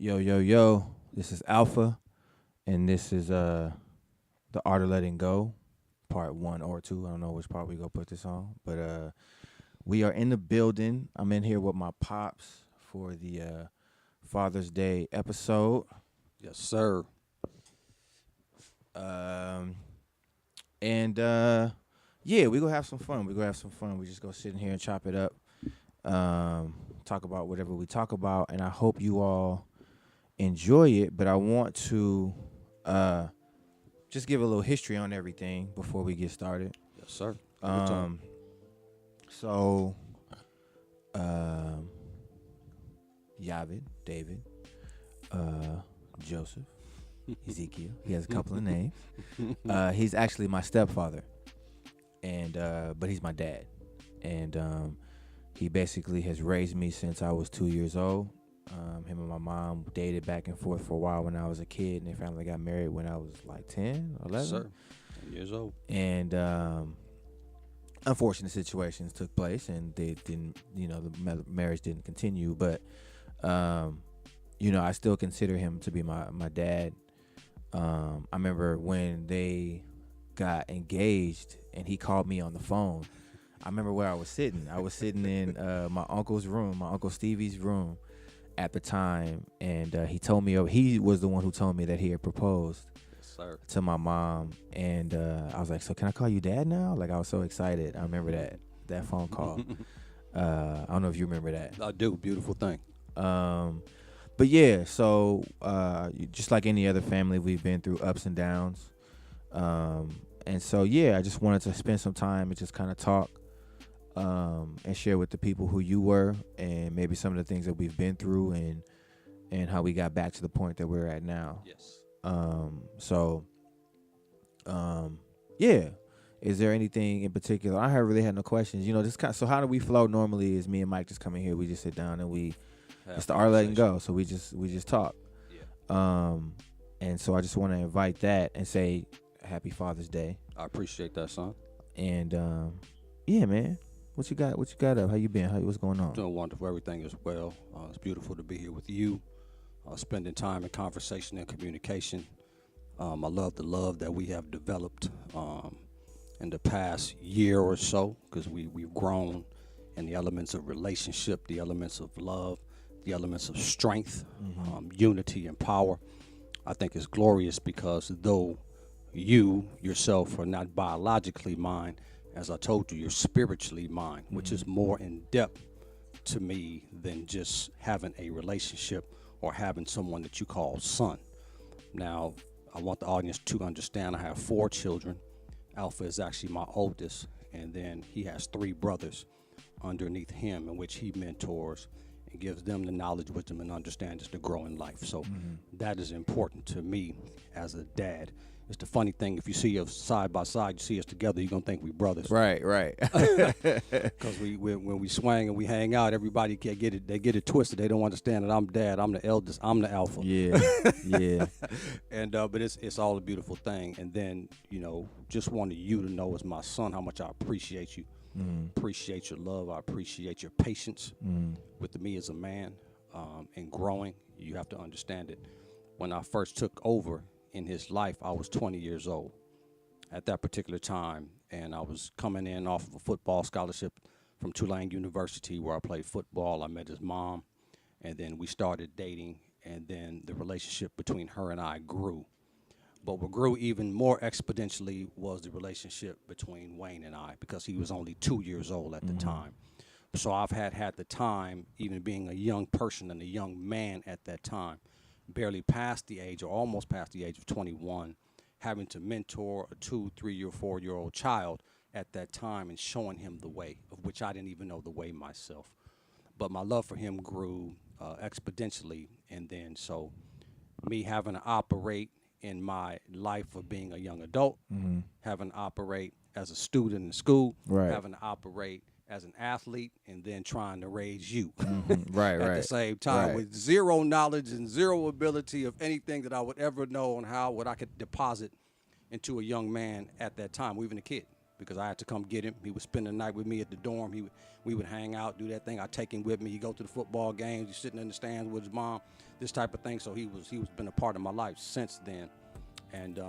Yo, yo, yo. This is Alpha, and this is The Art of Letting Go, part 1 or 2. I don't know which part we gonna put this on, but we are in the building. I'm in here with my pops for the Father's Day episode. Yes, sir. Um, and yeah, we gonna have some fun. We just go sit in here and chop it up. Talk about whatever we talk about, and I hope you all enjoy it. But I want to just give a little history on everything before we get started. Yes, sir. So, Yavid, David, Joseph, Ezekiel. He has a couple of names. He's actually my stepfather, and but he's my dad, and he basically has raised me since I was 2 years old. Him and my mom dated back and forth for a while when I was a kid, and they finally got married when I was like 10, 11. Yes, sir. 10 years old. And unfortunate situations took place, and they didn't, the marriage didn't continue. But, I still consider him to be my dad. I remember when they got engaged, and he called me on the phone. I remember where I was sitting. I was sitting in my uncle's room, my Uncle Stevie's room at the time, and he was the one who told me that he had proposed to my mom, and I was like, so can I call you dad now? Like, I was so excited. I remember that phone call. I don't know if you remember that. I do. Beautiful thing. But yeah, so just like any other family, we've been through ups and downs, and so yeah, I just wanted to spend some time and just kind of talk and share with the people who you were, and maybe some of the things that we've been through, and how we got back to the point that we're at now. Yes. Yeah. Is there anything in particular? I have really had no questions. So how do we flow normally? Is me and Mike just come in here, we just sit down and it's the art of letting go. So we just talk. Yeah. And so I just want to invite that and say Happy Father's Day. I appreciate that, son. And yeah, man. What you got up? How you been? What's going on? Doing wonderful. Everything is well. It's beautiful to be here with you, spending time in conversation and communication. I love the love that we have developed in the past year or so, because we've grown in the elements of relationship, the elements of love, the elements of strength, unity, and power. I think it's glorious because though you yourself are not biologically mine, as I told you, you're spiritually mine, which is more in depth to me than just having a relationship or having someone that you call son. Now, I want the audience to understand I have 4 children. Alpha is actually my oldest, and then he has 3 brothers underneath him, in which he mentors and gives them the knowledge, wisdom, and understanding to grow in life. So that is important to me as a dad. It's the funny thing, if you see us side by side, you see us together, you're going to think we brothers. Right. Because when we swing and we hang out, everybody can't get it. They get it twisted. They don't understand that I'm dad. I'm the eldest. I'm the alpha. Yeah. And but it's all a beautiful thing. And then, just wanted you to know as my son how much I appreciate you. Appreciate your love. I appreciate your patience with me as a man and growing. You have to understand it. When I first took over in his life, I was 20 years old at that particular time, and I was coming in off of a football scholarship from Tulane University where I played football. I met his mom, and then we started dating, and then the relationship between her and I grew. But what grew even more exponentially was the relationship between Wayne and I, because he was only 2 years old at the time. So I've had the time, even being a young person and a young man at that time, barely past the age or almost past the age of 21, having to mentor a 2, 3, or 4-year-old child at that time and showing him the way, of which I didn't even know the way myself. But my love for him grew exponentially, and then so me having to operate in my life of being a young adult, having to operate as a student in school, having to operate as an athlete, and then trying to raise you Right. at the same time with zero knowledge and zero ability of anything that I would ever know on what I could deposit into a young man at that time, or even a kid. because I had to come get him. He would spend the night with me at the dorm. We would hang out, do that thing. I'd take him with me. He'd go to the football games. He's sitting in the stands with his mom, this type of thing. So he was been a part of my life since then. And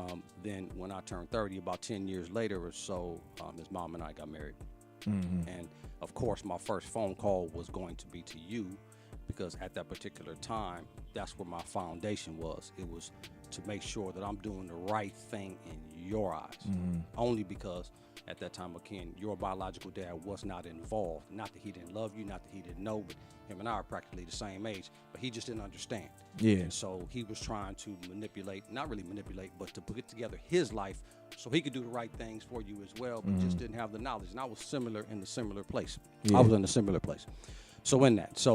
then when I turned 30, about 10 years later or so, his mom and I got married. Mm-hmm. And, of course, my first phone call was going to be to you, because at that particular time, that's where my foundation was. It was to make sure that I'm doing the right thing in your eyes. Mm-hmm. Only because at that time, again, your biological dad was not involved. Not that he didn't love you, not that he didn't know, but him and I are practically the same age, but he just didn't understand. Yeah. And so he was trying to not really manipulate, but to put together his life so he could do the right things for you as well, but just didn't have the knowledge. And I was in the similar place. Yeah. I was in a similar place. So in that,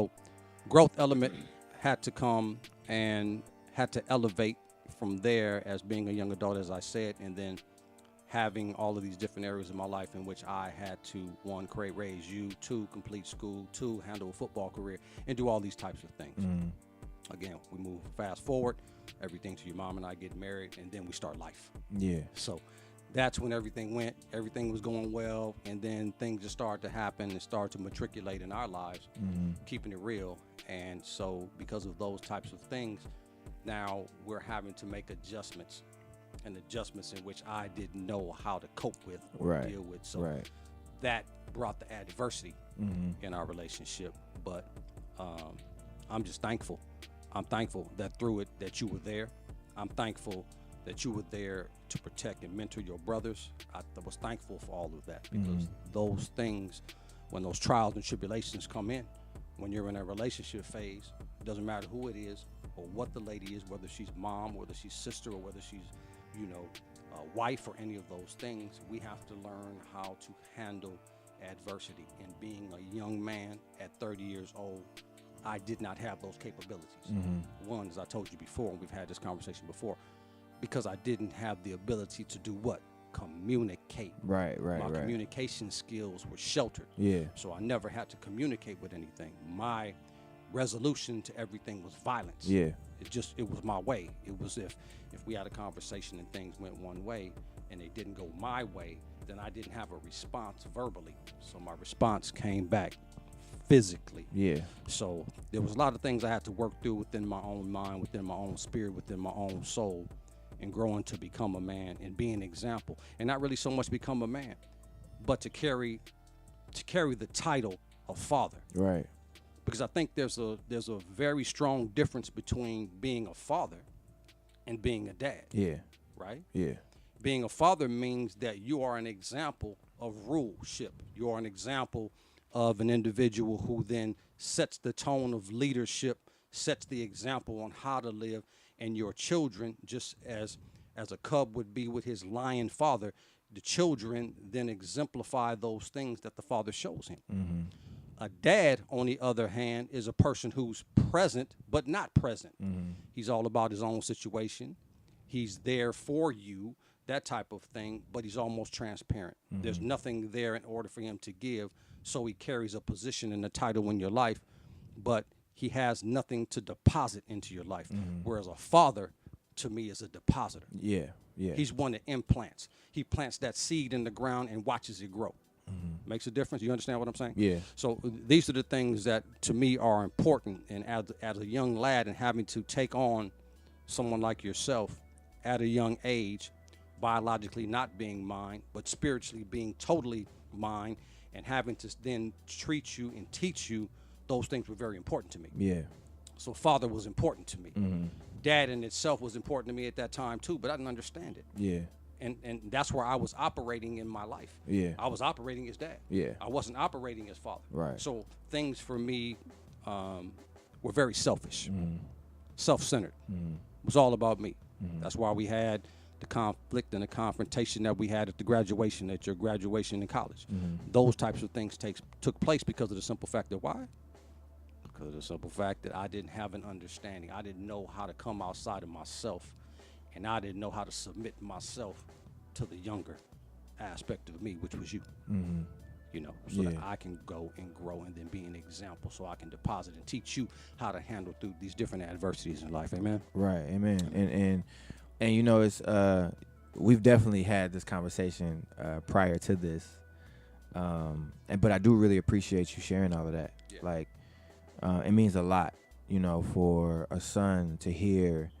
growth element had to come and had to elevate from there as being a young adult, as I said, and then having all of these different areas of my life in which I had to, 1, raise you, 2, complete school, 2, handle a football career, and do all these types of things. Mm. Again, we move fast forward, everything to your mom and I get married, and then we start life. Yeah. So that's when everything was going well, and then things just started to happen and started to matriculate in our lives, keeping it real. And so because of those types of things, now we're having to make adjustments in which I didn't know how to cope with or deal with. So that brought the adversity in our relationship. But I'm just thankful. I'm thankful that through it that you were there. I'm thankful that you were there to protect and mentor your brothers. I was thankful for all of that, because those things, when those trials and tribulations come in, when you're in a relationship phase, it doesn't matter who it is or what the lady is, whether she's mom, whether she's sister, or whether she's, wife, or any of those things, we have to learn how to handle adversity. And being a young man at 30 years old, I did not have those capabilities. One, as I told you before, and we've had this conversation before, because I didn't have the ability to do what? Communicate. My communication skills were sheltered. Yeah. So I never had to communicate with anything. My resolution to everything was violence. Yeah. It was my way. It was if we had a conversation and things went one way and they didn't go my way, then I didn't have a response verbally. So my response came back physically. Yeah. So there was a lot of things I had to work through within my own mind, within my own spirit, within my own soul, and growing to become a man and be an example. And not really so much become a man, but to carry the title of father. Right. Because I think there's a very strong difference between being a father and being a dad. Yeah. Right? Yeah. Being a father means that you are an example of ruleship. You are an example of an individual who then sets the tone of leadership, sets the example on how to live, and your children, just as a cub would be with his lion father, the children then exemplify those things that the father shows him. A dad, on the other hand, is a person who's present but not present. He's all about his own situation. He's there for you, that type of thing, but he's almost transparent. There's nothing there in order for him to give, so he carries a position and a title in your life, but he has nothing to deposit into your life. Whereas a father, to me, is a depositor. Yeah. Yeah. He's one that implants. He plants that seed in the ground and watches it grow. Makes a difference. You understand what I'm saying? Yeah. So these are the things that to me are important. And as a young lad and having to take on someone like yourself at a young age, biologically not being mine, but spiritually being totally mine, and having to then treat you and teach you, those things were very important to me. Yeah. So father was important to me. Dad in itself was important to me at that time too, but I didn't understand it. Yeah. And that's where I was operating in my life. Yeah. I was operating as dad. Yeah. I wasn't operating as father. Right. So things for me were very selfish, self-centered. It was all about me. That's why we had the conflict and the confrontation that we had at your graduation in college. Those types of things took place because of the simple fact that why? Because of the simple fact that I didn't have an understanding. I didn't know how to come outside of myself, and I didn't know how to submit myself to the younger aspect of me, which was you. So that I can go and grow and then be an example, so I can deposit and teach you how to handle through these different adversities in life. Amen. Right. Amen. And it's we've definitely had this conversation prior to this, but I do really appreciate you sharing all of that. Yeah. Like, it means a lot, for a son to hear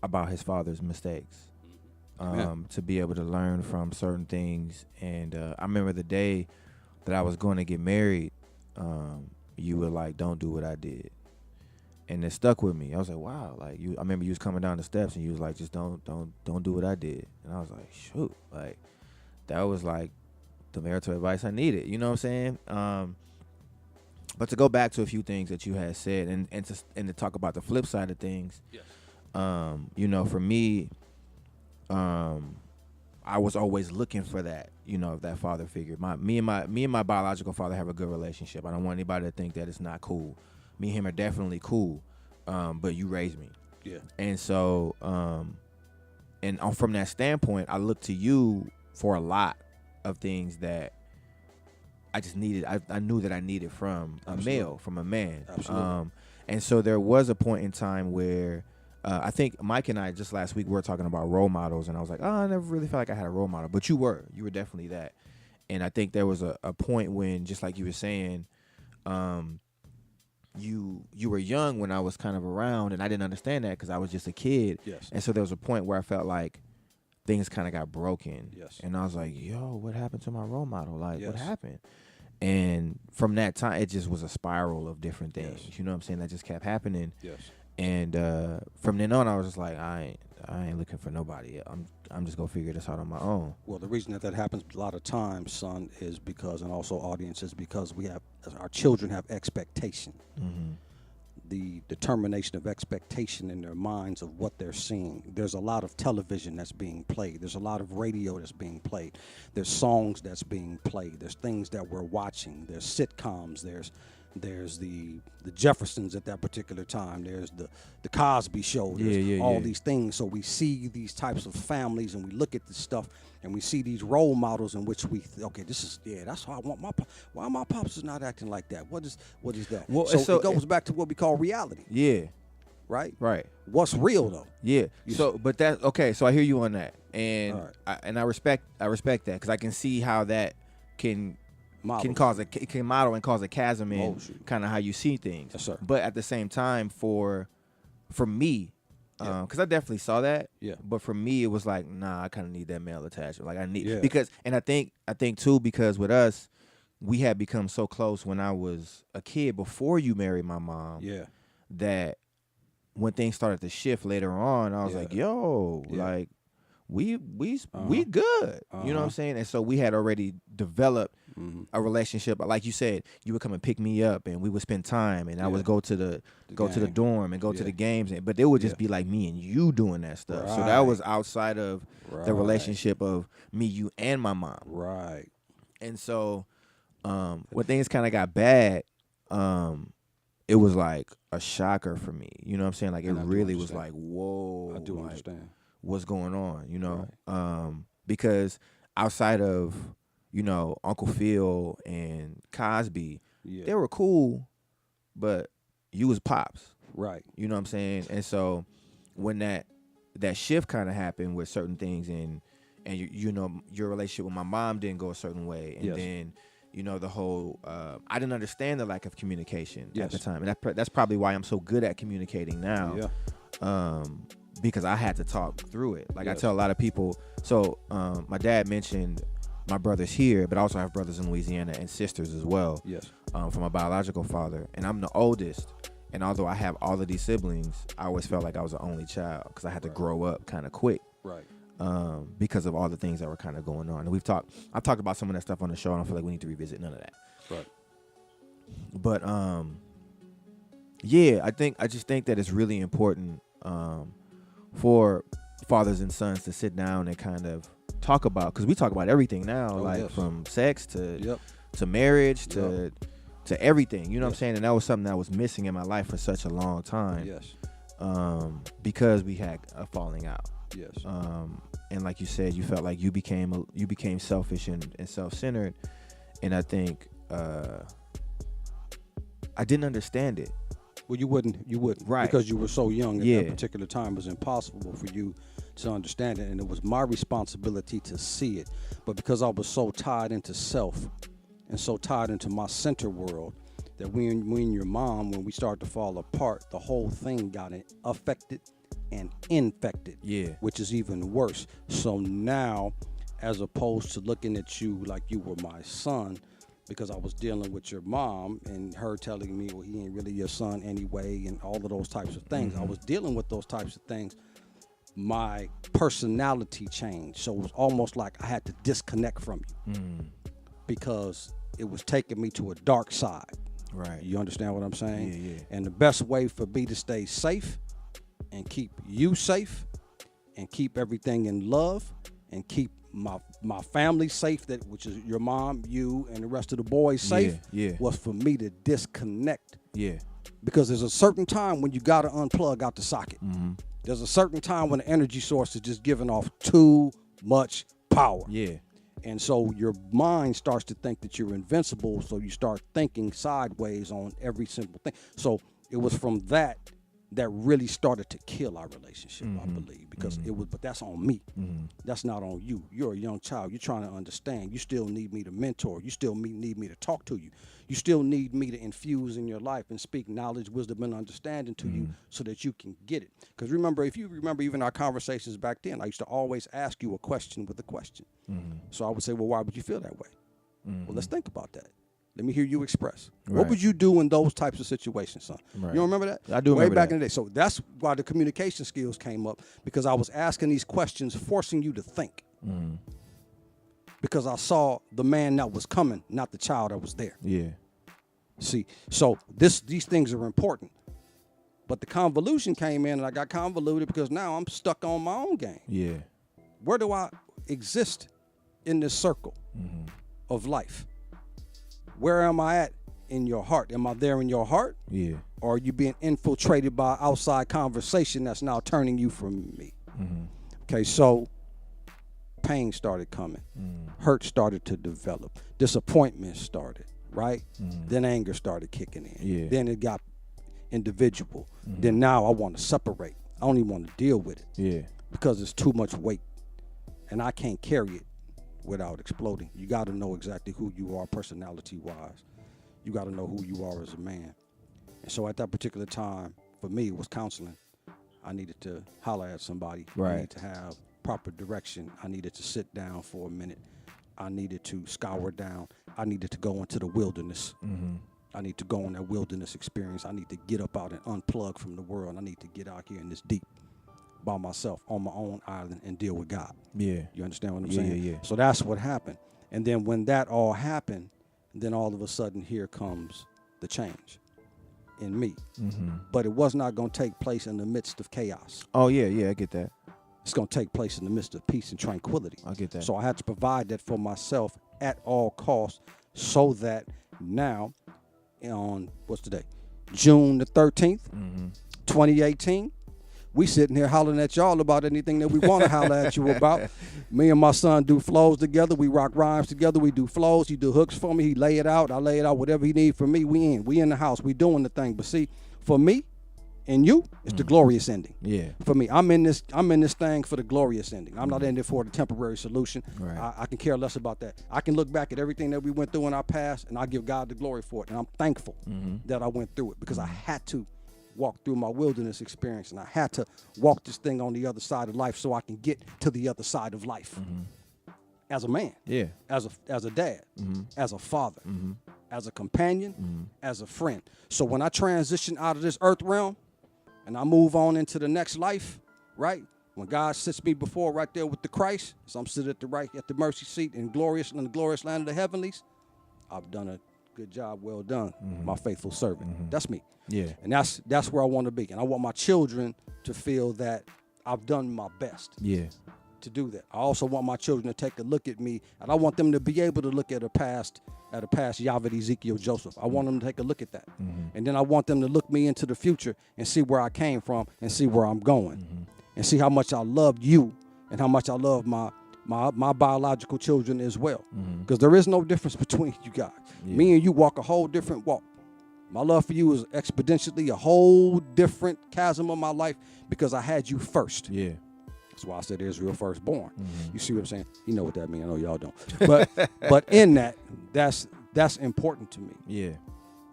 about his father's mistakes, to be able to learn from certain things. And I remember the day that I was going to get married, you were like, "Don't do what I did." And it stuck with me. I was like, wow. Like, I remember you was coming down the steps and you was like, just don't do what I did. And I was like, shoot, like that was like the marital advice I needed. You know what I'm saying? But to go back to a few things that you had said and to talk about the flip side of things, Yes. For me, I was always looking for that, that father figure. Me and my biological father have a good relationship. I don't want anybody to think that it's not cool. Me and him are definitely cool, but you raised me. Yeah. And so, from that standpoint, I look to you for a lot of things that I just needed. I knew that I needed from a male, from a man. Absolutely. And so there was a point in time where I think Mike and I just last week we were talking about role models, and I was like, I never really felt like I had a role model, but you were definitely that. And I think there was a point when, just like you were saying, you were young when I was kind of around, and I didn't understand that because I was just a kid. Yes. And so there was a point where I felt like things kind of got broken. Yes. And I was like, yo, what happened to my role model? Like, what Yes. happened? And from that time, it just was a spiral of different things. Yes. You know what I'm saying? That just kept happening. Yes. And from then on, I was just like, I ain't looking for nobody. I'm just gonna figure this out on my own. Well, the reason that happens a lot of times, son, is because, and also audience, is because our children have expectation. Mm-hmm. The determination of expectation in their minds of what they're seeing. There's a lot of television that's being played. There's a lot of radio that's being played. There's songs that's being played. There's things that we're watching. There's sitcoms. There's the Jeffersons at that particular time. There's the Cosby Show. There's all these things. So we see these types of families, and we look at this stuff, and we see these role models in which that's how I want why my pops is not acting like that? What is that? Well, so it goes back to what we call reality. Yeah. Right. What's real though? Yeah. But that okay. So I hear you on that, and right. I respect that because I can see how that can model and cause a chasm in kind of how you see things. Yes, sir. But at the same time, for me, because I definitely saw that. Yeah. But for me, it was like, nah, I kind of need that male attachment. Like I need because, and I think too, because with us, we had become so close when I was a kid before you married my mom. Yeah. That when things started to shift later on, I was like, yo, like we good. You know what I'm saying? And so we had already developed a relationship. Like you said, you would come and pick me up, and we would spend time, and I would go to the dorm and go to the games, but it would just be like me and you doing that stuff. Right. So that was outside of the relationship of me, you, and my mom. Right. And so when things kind of got bad, it was like a shocker for me. You know what I'm saying? Like it really was like, whoa. I do like, understand. What's going on, Right. Because outside of, Uncle Phil and Cosby, they were cool, but you was Pops. Right. You know what I'm saying? And so when that shift kind of happened with certain things and your relationship with my mom didn't go a certain way. And then, the whole, I didn't understand the lack of communication at the time. And that's probably why I'm so good at communicating now. Yeah. Because I had to talk through it. Like I tell a lot of people. So my dad mentioned my brothers here, but I also have brothers in Louisiana and sisters as well. Yes. From my biological father, and I'm the oldest. And although I have all of these siblings, I always felt like I was the only child because I had to grow up kind of quick. Right. Because of all the things that were kind of going on. And I've talked about some of that stuff on the show. I don't feel like we need to revisit none of that. Right. But I just think that it's really important for fathers and sons to sit down and kind of talk about, because we talk about everything now, from sex to marriage to everything. You know what I'm saying? And that was something that was missing in my life for such a long time. Yes. Because we had a falling out. Yes. And like you said, you felt like you became selfish and self-centered, and I think I didn't understand it. Well, you wouldn't, right? Because you were so young at that particular time. It was impossible for you to understand it, and it was my responsibility to see it. But because I was so tied into self and so tied into my center world, that when your mom, when we start to fall apart, the whole thing got affected and infected, which is even worse. So now, as opposed to looking at you like you were my son, because I was dealing with your mom and her telling me, well, he ain't really your son anyway, and all of those types of things. I was dealing with those types of things. My personality changed. So it was almost like I had to disconnect from you because it was taking me to a dark side. Right. You understand what I'm saying? Yeah. And the best way for me to stay safe and keep you safe and keep everything in love and keep my family safe, that which is your mom, you, and the rest of the boys safe, was for me to disconnect. Yeah. Because there's a certain time when you got to unplug out the socket. There's a certain time when the energy source is just giving off too much power. Yeah. And so your mind starts to think that you're invincible, so you start thinking sideways on every simple thing. So it was from that really started to kill our relationship, I believe, because it was, but that's on me. That's not on you. You're a young child. You're trying to understand. You still need me to mentor. You still need me to talk to you. You still need me to infuse in your life and speak knowledge, wisdom, and understanding to you so that you can get it. Because remember, if you remember even our conversations back then, I used to always ask you a question with a question. So I would say, well, why would you feel that way? Well, let's think about that. Let me hear you express. Right. What would you do in those types of situations, son? Right. You don't remember that? I do remember Way back that. in the day. So that's why the communication skills came up, because I was asking these questions, forcing you to think. Because I saw the man that was coming, not the child that was there. Yeah. See, so these things are important. But the convolution came in, and I got convoluted because now I'm stuck on my own game. Yeah. Where do I exist in this circle of life? Where am I at in your heart? Am I there in your heart? Yeah. Or are you being infiltrated by outside conversation that's now turning you from me? Okay, so pain started coming. Hurt started to develop. Disappointment started, right? Then anger started kicking in. Yeah. Then it got individual. Then now I want to separate. I don't even want to deal with it. Yeah. Because it's too much weight. And I can't carry it without exploding. You got to know exactly who you are personality-wise. You got to know who you are as a man. And so at that particular time, for me, it was counseling. I needed to holler at somebody. Right. I needed to have proper direction. I needed to sit down for a minute. I needed to scour down. I needed to go into the wilderness. I need to go on that wilderness experience. I need to get up out and unplug from the world. I need to get out here in this deep by myself on my own island and deal with God. Yeah. You understand what I'm saying? Yeah. So that's what happened. And then when that all happened, then all of a sudden here comes the change in me. But it was not going to take place in the midst of chaos. Oh, yeah, I get that. It's going to take place in the midst of peace and tranquility. I get that. So I had to provide that for myself at all costs, so that now on, what's today? June the 13th, 2018, we sitting here hollering at y'all about anything that we want to holler at you about. Me and my son do flows together. We rock rhymes together. We do flows. He do hooks for me. He lay it out. I lay it out. Whatever he need from me, we in the house. We doing the thing. But see, for me and you, it's the glorious ending. Yeah. For me, I'm in this thing for the glorious ending. I'm not in there for the temporary solution. Right. I can care less about that. I can look back at everything that we went through in our past, and I give God the glory for it. And I'm thankful that I went through it, because I had to walk through my wilderness experience, and I had to walk this thing on the other side of life so I can get to the other side of life. As a man, as a dad, as a father, as a companion, as a friend. So when I transition out of this earth realm and I move on into the next life, right? When God sits me before right there with the Christ, so I'm sitting at the mercy seat in the glorious land of the heavenlies, I've done a good job, well done, my faithful servant. That's me. Yeah. And that's where I want to be. And I want my children to feel that I've done my best. Yeah. To do that. I also want my children to take a look at me, and I want them to be able to look at a past Yavid, Ezekiel, Joseph. I want them to take a look at that. And then I want them to look me into the future and see where I came from and see where I'm going. And see how much I loved you and how much I love my biological children as well. Because there is no difference between you guys. Yeah. Me and you walk a whole different walk. My love for you is exponentially a whole different chasm of my life, because I had you first. Yeah. That's why I said Israel firstborn. Mm-hmm. You see what I'm saying? You know what that means. I know y'all don't. But in that's important to me. Yeah.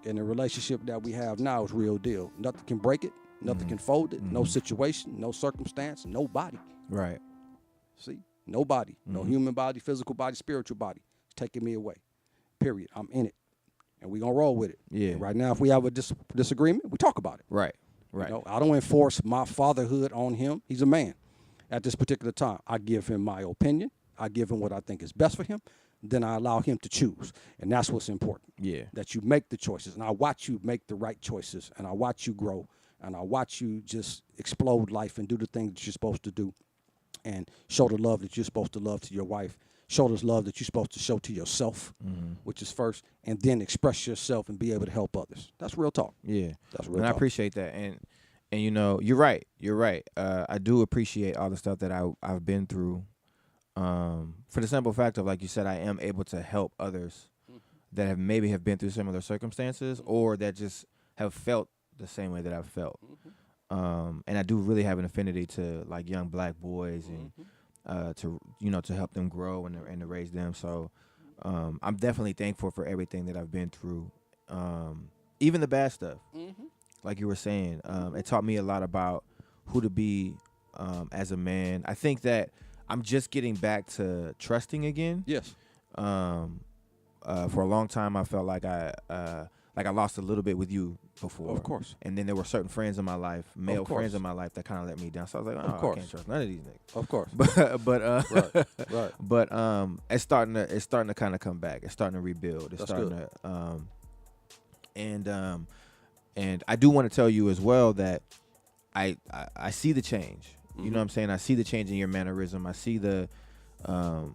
And the relationship that we have now is real deal. Nothing can break it. Nothing can fold it. No situation, no circumstance, nobody. Right. See? Nobody. No human body, physical body, spiritual body. It's taking me away. Period. I'm in it. And we're going to roll with it. Yeah. And right now, if we have a disagreement, we talk about it. Right. Right. You know, I don't enforce my fatherhood on him. He's a man. At this particular time, I give him my opinion. I give him what I think is best for him. Then I allow him to choose. And that's what's important. Yeah. That you make the choices. And I watch you make the right choices. And I watch you grow. And I watch you just explode life and do the things that you're supposed to do. And show the love that you're supposed to love to your wife. Show the love that you're supposed to show to yourself, which is first. And then express yourself and be able to help others. That's real talk. Yeah. That's real and talk. I appreciate that. And you know, you're right. You're right. I do appreciate all the stuff that I've been through. For the simple fact of, like you said, I am able to help others that have been through similar circumstances or that just have felt the same way that I've felt. And I do really have an affinity to like young black boys and to help them grow and to raise them. So I'm definitely thankful for everything that I've been through, even the bad stuff. Like you were saying, it taught me a lot about who to be as a man. I think that I'm just getting back to trusting again. Yes. For a long time, I felt like I lost a little bit with you before. Of course. And then there were certain friends in my life, male friends in my life, that kind of let me down. So I was like, I can't trust none of these niggas. Of course. Right. But it's starting to kind of come back. It's starting to rebuild. It's That's starting good. to and I do want to tell you as well that I see the change. You know what I'm saying? I see the change in your mannerism. I see I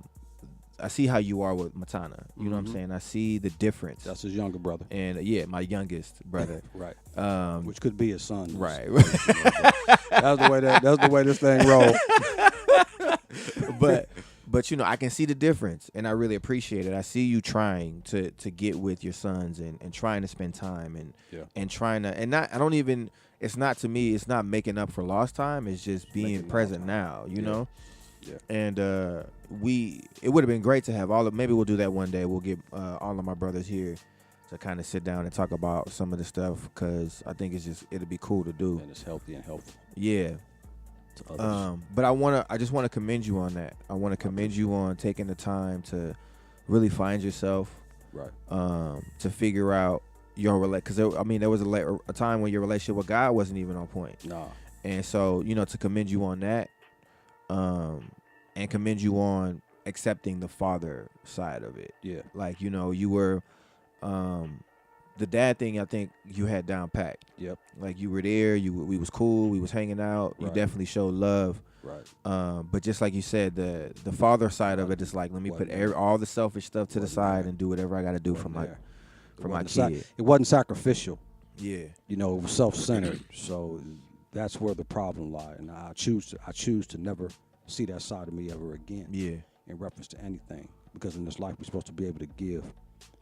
see how you are with Matana. You know what I'm saying? I see the difference. That's his younger brother. And my youngest brother. Right. Which could be his son. Right. That's the way this thing rolls. But you know, I can see the difference, and I really appreciate it. I see you trying to get with your sons and trying to spend time and trying to I don't even. It's not, to me, it's not making up for lost time. It's just being present now. You know. Yeah. And it would have been great to have maybe we'll do that one day. We'll get all of my brothers here to kind of sit down and talk about some of the stuff, because I think it'll be cool to do. And it's healthy and helpful. Yeah. But I just want to commend you on that. I want to commend you on taking the time to really find yourself. Right. To figure out your because there was a time when your relationship with God wasn't even on point. Nah. And so, you know, to commend you on that, and commend you on accepting the father side of it. Yeah. Like, you know, you were the dad thing, I think you had down packed. Yep. Like, you were there, we was cool, we was hanging out, you definitely showed love. Right. But just like you said, the father side of it is like, let me put all the selfish stuff to the side and do whatever I got to do for my kid. It wasn't sacrificial. Yeah. You know, it was self-centered. So that's where the problem lies. And I choose to never see that side of me ever again. Yeah. In reference to anything, because in this life we're supposed to be able to give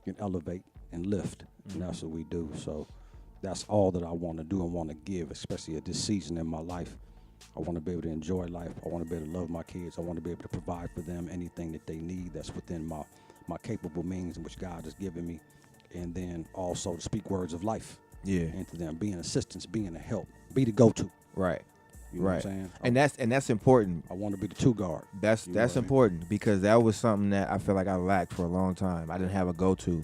and elevate and lift, and that's what we do. So that's all that I want to do and want to give, especially at this season in my life. I want to be able to enjoy life. I want to be able to love my kids. I want to be able to provide for them anything that they need that's within my capable means in which God has given me, and then also to speak words of life into them, being assistance, being a help, be the go-to. Right. You know what I'm saying? And that's important. I want to be the two guard. That's important, because that was something that I feel like I lacked for a long time. I didn't have a go-to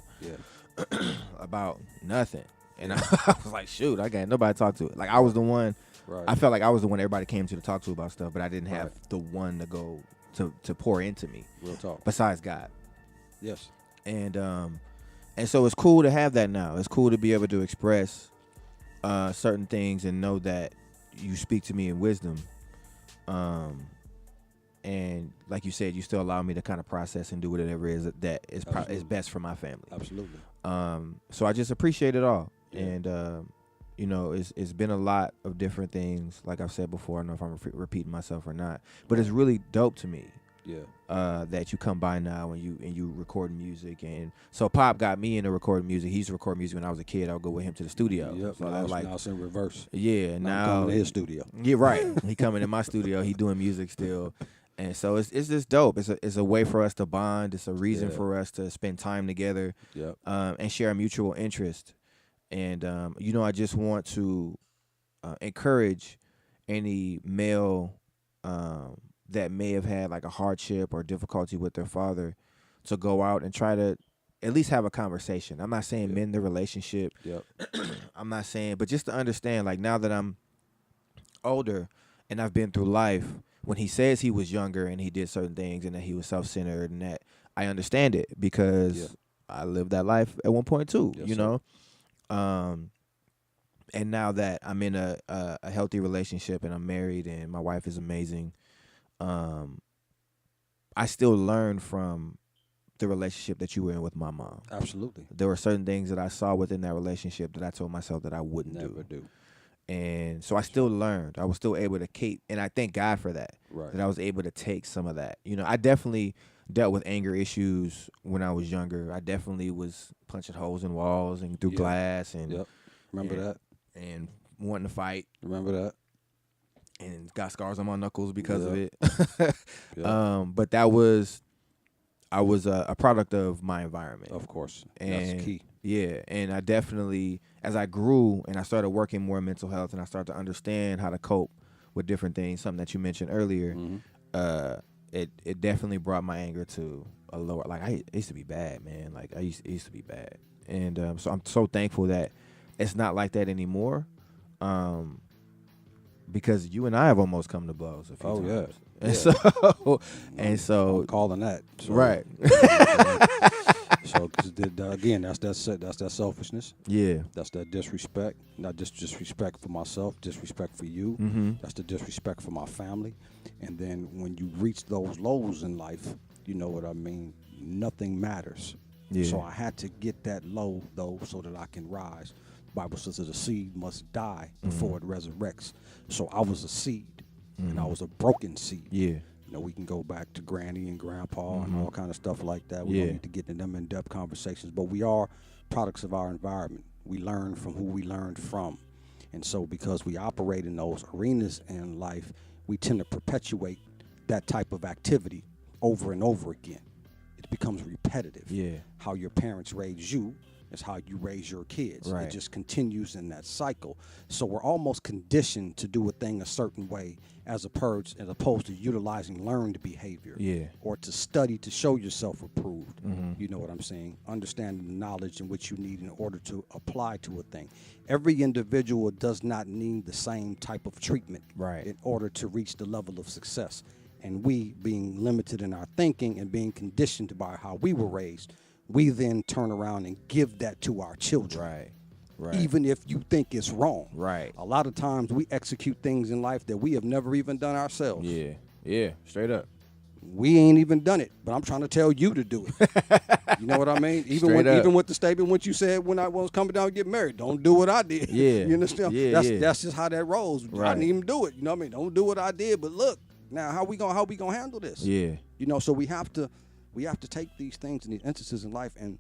about nothing. And I was like, shoot, I got nobody to talk to. Like, I was the one. Right. I felt like I was the one everybody came to talk to about stuff, but I didn't have the one to go to pour into me. Real talk. Besides God. Yes. And so it's cool to have that now. It's cool to be able to express certain things and know that you speak to me in wisdom, and like you said, you still allow me to kind of process and do whatever it is that is best for my family. Absolutely. So I just appreciate it all, and you know, it's been a lot of different things. Like I've said before, I don't know if I'm repeating myself or not, but it's really dope to me that you come by now and you record music. And so Pop got me into recording music. He used to record music when I was a kid. I would go with him to the studio. Yep. So Now it's in reverse. Yeah. Now I'm coming to his studio. Yeah, right. He coming in my studio. He doing music still. And so it's just dope. It's a way for us to bond. It's a reason for us to spend time together, and share a mutual interest. And I just want to encourage any male that may have had like a hardship or difficulty with their father to go out and try to at least have a conversation. I'm not saying mend the relationship. I'm not saying, but just to understand, like now that I'm older and I've been through life, when he says he was younger and he did certain things and that he was self-centered and that, I understand it because I lived that life at one point too, you know? And now that I'm in a healthy relationship and I'm married and my wife is amazing, I still learn from the relationship that you were in with my mom. Absolutely. There were certain things that I saw within that relationship that I told myself that I wouldn't Never do. And so I still learned. I was still able to keep, and I thank God for that. Right. That I was able to take some of that. I definitely dealt with anger issues when I was younger. I definitely was punching holes in walls and through glass and Remember that? And wanting to fight. Remember that? And got scars on my knuckles because of it. But I was a product of my environment. Of course. And that's key. Yeah, and I definitely, as I grew and I started working more in mental health and I started to understand how to cope with different things, something that you mentioned earlier, it definitely brought my anger to a lower, like I used to be bad, man. Like it used to be bad. And so I'm so thankful that it's not like that anymore. Because you and I have almost come to blows a few times. And so I'm calling that. So, right. So again, that's that selfishness. Yeah. That's that disrespect. Not just disrespect for myself, disrespect for you. That's the disrespect for my family. And then when you reach those lows in life, you know what I mean? Nothing matters. Yeah. So I had to get that low though so that I can rise. The Bible says that a seed must die before it resurrects. So I was a seed, and I was a broken seed. Yeah. We can go back to Granny and Grandpa and all kind of stuff like that. We don't need to get into them in-depth conversations, but we are products of our environment. We learn from who we learned from. And so because we operate in those arenas in life, we tend to perpetuate that type of activity over and over again. It becomes repetitive. Yeah. How your parents raised you is how you raise your kids. Right. It just continues in that cycle. So we're almost conditioned to do a thing a certain way as opposed to utilizing learned behavior or to study to show yourself approved. You know what I'm saying? Understanding the knowledge in which you need in order to apply to a thing. Every individual does not need the same type of treatment in order to reach the level of success. And we, being limited in our thinking and being conditioned by how we were raised, we then turn around and give that to our children. Right. Even if you think it's wrong. Right. A lot of times we execute things in life that we have never even done ourselves. Yeah. Yeah. Straight up. We ain't even done it, but I'm trying to tell you to do it. You know what I mean? Even with the statement what you said when I was coming down to get married, don't do what I did. Yeah. You understand? Yeah, that's just how that rolls. Right. I didn't even do it. You know what I mean? Don't do what I did, but look, now how we gonna handle this? Yeah. So we have to take these things and these instances in life and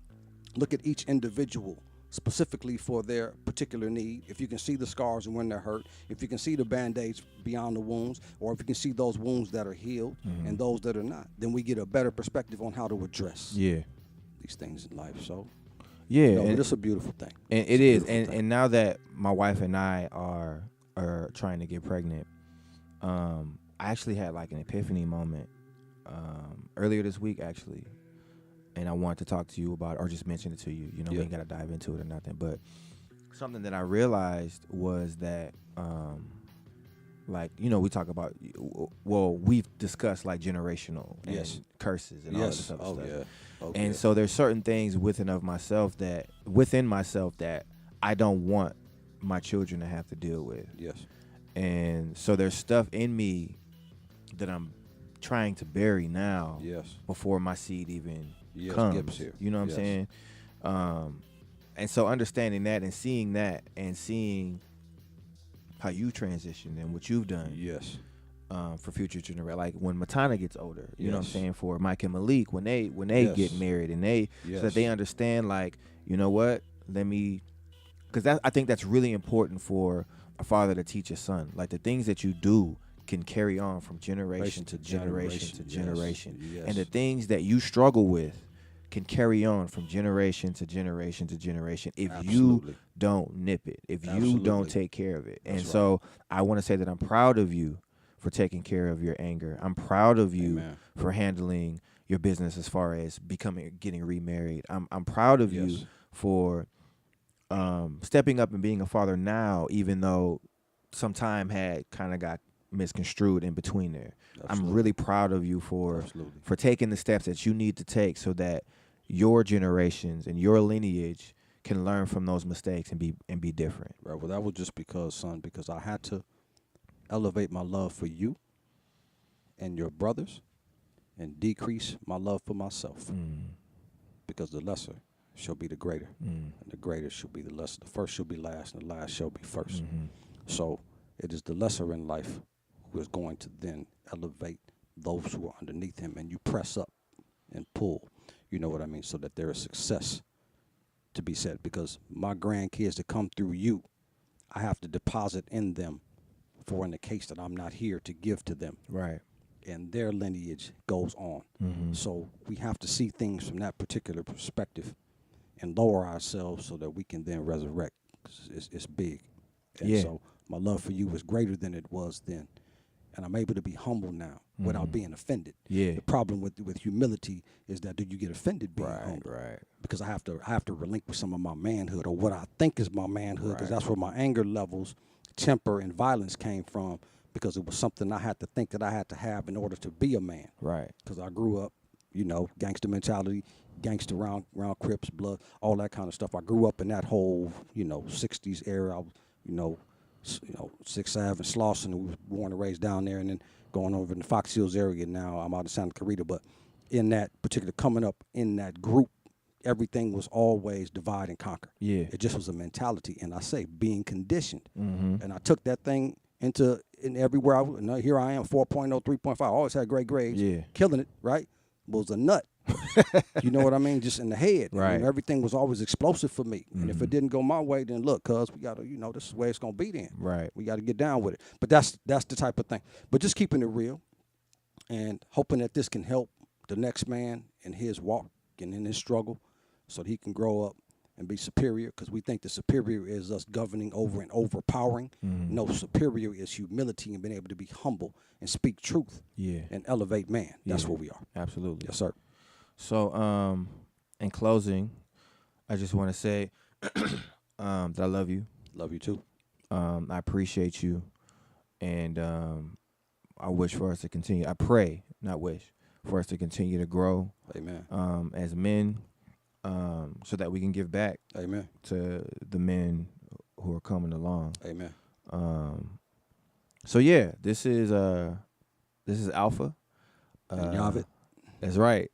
look at each individual specifically for their particular need. If you can see the scars and when they're hurt, if you can see the Band-Aids beyond the wounds, or if you can see those wounds that are healed and those that are not, then we get a better perspective on how to address these things in life. So it's a beautiful thing. And it is. And now that my wife and I are trying to get pregnant, I actually had like an epiphany moment earlier this week, actually. And I wanted to talk to you about it, or just mention it to you. We ain't got to dive into it or nothing. But something that I realized was that, we talk about, we've discussed like generational and curses and all this other stuff. Yeah. Okay. And so there's certain things within myself that I don't want my children to have to deal with. Yes. And so there's stuff in me that I'm trying to bury now before my seed even comes here. You know what I'm saying? And so understanding that and seeing how you transitioned and what you've done. Yes. for future generations. Like when Matana gets older, you know what I'm Yes. saying? For Mike and Malik, when they Yes. get married and they Yes. so that they understand, like, you know what? Let me, because I think that's really important for a father to teach a son. Like the things that you do can carry on from generation to generation to generation, Yes. and the things that you struggle with can carry on from generation to generation to generation if Absolutely. you don't nip it, if you Absolutely. don't take care of it. That's And right. so I want to say that I'm proud of you for taking care of your anger. I'm proud of you Amen. for handling your business as far as getting remarried. I'm proud of you Yes. for stepping up and being a father now, even though some time had kind of got misconstrued in between there. I'm Absolutely. really proud of you for Absolutely. taking the steps that you need to take so that your generations and your lineage can learn from those mistakes and be different. Right. Well, that was just because, son, because I had to elevate my love for you and your brothers and decrease my love for myself, because the lesser shall be the greater, and the greater shall be the lesser. The first shall be last, and the last shall be 1st. So it is the lesser in life who is going to then elevate those who are underneath him, and you press up and pull, you know what I mean, so that there is success to be said. Because my grandkids that come through you, I have to deposit in them for in the case that I'm not here to give to them. Right. And their lineage goes on. So we have to see things from that particular perspective and lower ourselves so that we can then resurrect. 'Cause it's big. And Yeah. so my love for you is greater than it was then. And I'm able to be humble now without being offended. Yeah. The problem with humility is that, do you get offended being Right. humble? Right. Because I have to relinquish some of my manhood, or what I think is my manhood, because that's where my anger levels, temper, and violence came from, because it was something I had to think that I had to have in order to be a man. Right. Because I grew up, gangster mentality, gangster around Crips, blood, all that kind of stuff. I grew up in that whole, 60s era. I was, 6th Ave and Slauson, and we was born and raised down there, and then going over in the Fox Hills area. Now I'm out in Santa Clarita, but in that particular, coming up in that group, everything was always divide and conquer. Yeah. It just was a mentality, and I say being conditioned. Mm-hmm. And I took that thing in everywhere. And here I am, 4.0, 3.5. I always had great grades. Yeah. Killing it, right? Was a nut. You know what I mean? Just in the head. Right. And everything was always explosive for me. And if it didn't go my way, then look, cuz we got to, this is the way it's going to be then. Right. We got to get down with it. But that's the type of thing. But just keeping it real and hoping that this can help the next man in his walk and in his struggle, so that he can grow up and be superior, because we think the superior is us governing over and overpowering. No, superior is humility and being able to be humble and speak truth. Yeah. And elevate man. That's Yeah. what we are. Absolutely. Yes, sir. So, in closing, I just want to say that I love you. Love you too. I appreciate you, and I wish for us to continue. I pray, not wish, for us to continue to grow. Amen. As men, so that we can give back Amen. to the men who are coming along. Amen. So yeah, this is Alpha. And Yavid. That's right.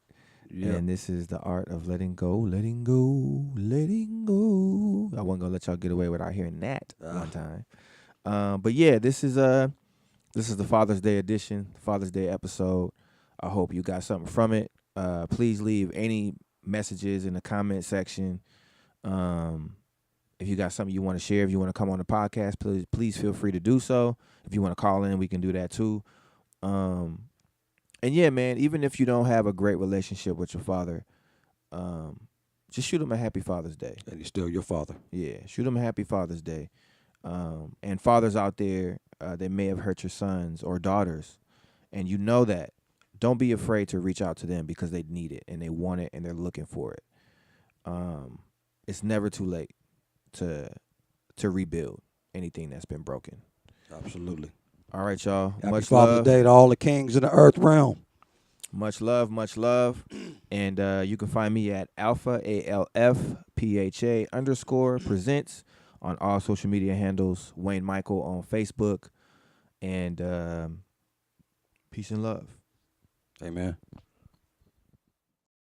Yeah. And this is the art of letting go, letting go, letting go. I wasn't gonna let y'all get away without hearing that one time. But yeah, this is the Father's Day edition, Father's Day episode. I hope you got something from it. Please leave any messages in the comment section. If you got something you want to share, if you want to come on the podcast, please feel free to do so. If you want to call in, we can do that too. And yeah, man, even if you don't have a great relationship with your father, just shoot him a happy Father's Day. And he's still your father. Yeah, shoot him a happy Father's Day. And fathers out there that may have hurt your sons or daughters, and you know that, don't be afraid to reach out to them, because they need it and they want it and they're looking for it. It's never too late to rebuild anything that's been broken. Absolutely. All right, y'all. Happy Much Father's love. Day to all the kings in the earth realm. Much love, much love. And you can find me at Alpha, ALFPHA _ presents on all social media handles. Wayne Michael on Facebook. And peace and love. Amen.